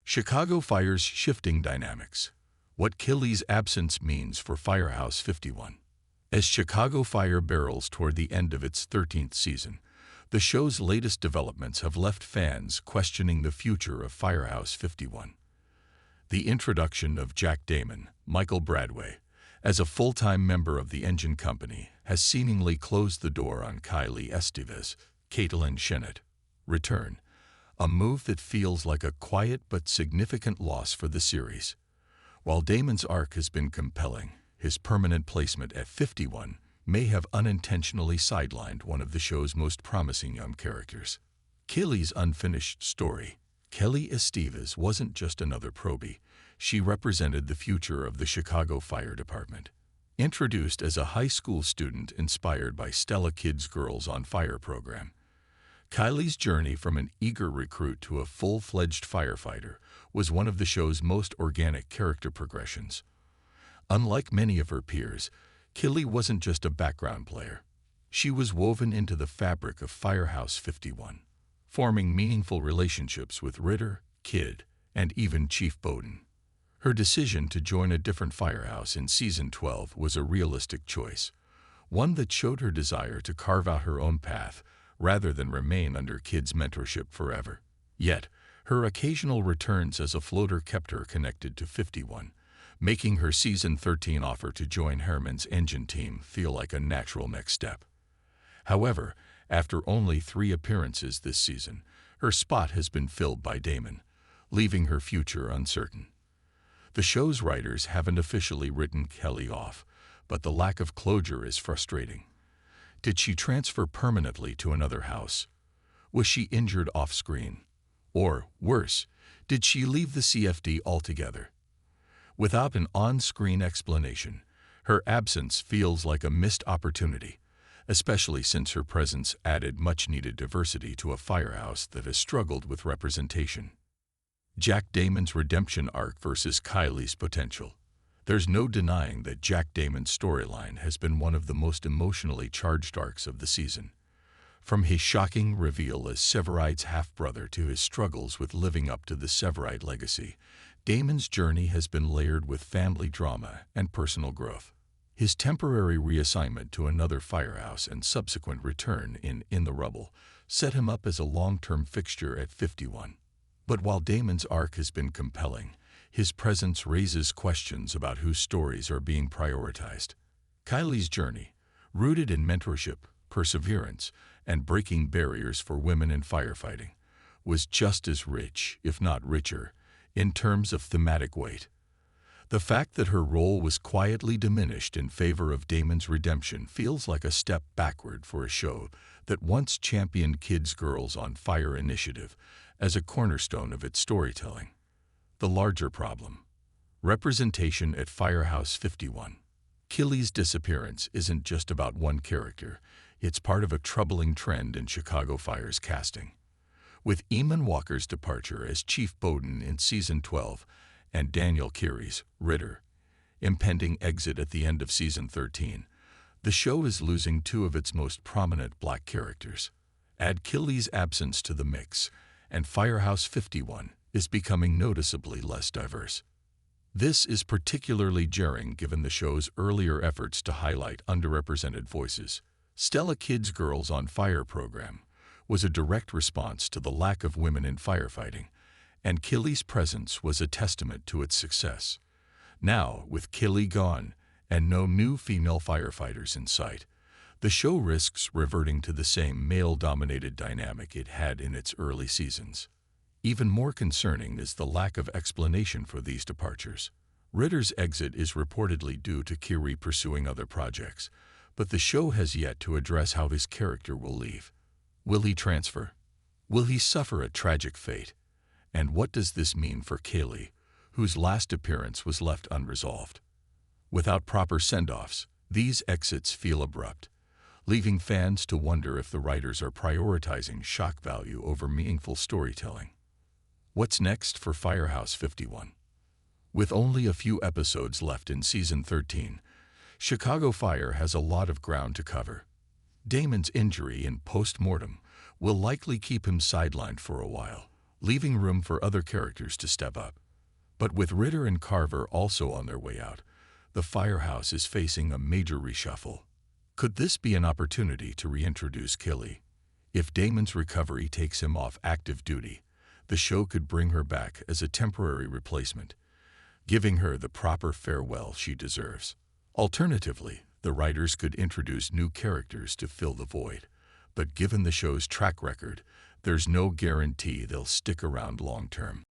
Chicago Fire's shifting dynamics. What Kelly's absence means for Firehouse 51. As Chicago Fire barrels toward the end of its 13th season, the show's latest developments have left fans questioning the future of Firehouse 51. The introduction of Jack Damon, Michael Bradway, as a full-time member of the engine company has seemingly closed the door on Kylie Estevez, Caitlin Shennet return, a move that feels like a quiet but significant loss for the series. While Damon's arc has been compelling, his permanent placement at 51 may have unintentionally sidelined one of the show's most promising young characters. Kelly's unfinished story. Kelly Estevez wasn't just another probie. She represented the future of the Chicago Fire Department. Introduced as a high school student inspired by Stella Kids Girls on Fire program, Kylie's journey from an eager recruit to a full-fledged firefighter was one of the show's most organic character progressions. Unlike many of her peers, Kelly wasn't just a background player. She was woven into the fabric of Firehouse 51, forming meaningful relationships with Ritter, Kidd, and even Chief Bowden. Her decision to join a different firehouse in Season 12 was a realistic choice, one that showed her desire to carve out her own path rather than remain under Kidd's mentorship forever. Yet, her occasional returns as a floater kept her connected to 51, making her Season 13 offer to join Herman's engine team feel like a natural next step. However, after only 3 appearances this season, her spot has been filled by Damon, leaving her future uncertain. The show's writers haven't officially written Kelly off, but the lack of closure is frustrating. Did she transfer permanently to another house? Was she injured off-screen? Or, worse, did she leave the CFD altogether? Without an on-screen explanation, her absence feels like a missed opportunity, especially since her presence added much-needed diversity to a firehouse that has struggled with representation. Jack Damon's redemption arc versus Kylie's potential. There's no denying that Jack Damon's storyline has been one of the most emotionally charged arcs of the season. From his shocking reveal as Severite's half-brother to his struggles with living up to the Severite legacy, Damon's journey has been layered with family drama and personal growth. His temporary reassignment to another firehouse and subsequent return in the Rubble set him up as a long-term fixture at 51. But while Damon's arc has been compelling, his presence raises questions about whose stories are being prioritized. Kylie's journey, rooted in mentorship, perseverance, and breaking barriers for women in firefighting, was just as rich, if not richer, in terms of thematic weight. The fact that her role was quietly diminished in favor of Damon's redemption feels like a step backward for a show that once championed Kids Girls on Fire initiative as a cornerstone of its storytelling. The larger problem: representation at Firehouse 51. Kelly's disappearance isn't just about one character, it's part of a troubling trend in Chicago Fire's casting. With Eamon Walker's departure as Chief Bowden in Season 12 and Daniel Keary's Ritter impending exit at the end of Season 13, the show is losing 2 of its most prominent black characters. Add Kelly's absence to the mix, and Firehouse 51 is becoming noticeably less diverse. This is particularly jarring given the show's earlier efforts to highlight underrepresented voices. Stella Kids Girls on Fire program was a direct response to the lack of women in firefighting, and Kelly's presence was a testament to its success. Now, with Kelly gone and no new female firefighters in sight, the show risks reverting to the same male-dominated dynamic it had in its early seasons. Even more concerning is the lack of explanation for these departures. Ritter's exit is reportedly due to Keary pursuing other projects, but the show has yet to address how his character will leave. Will he transfer? Will he suffer a tragic fate? And what does this mean for Kelly, whose last appearance was left unresolved? Without proper send-offs, these exits feel abrupt, leaving fans to wonder if the writers are prioritizing shock value over meaningful storytelling. What's next for Firehouse 51? With only a few episodes left in Season 13, Chicago Fire has a lot of ground to cover. Damon's injury in post-mortem will likely keep him sidelined for a while, leaving room for other characters to step up. But with Ritter and Carver also on their way out, the Firehouse is facing a major reshuffle. Could this be an opportunity to reintroduce Killy? If Damon's recovery takes him off active duty, the show could bring her back as a temporary replacement, giving her the proper farewell she deserves. Alternatively, the writers could introduce new characters to fill the void, but given the show's track record, there's no guarantee they'll stick around long-term.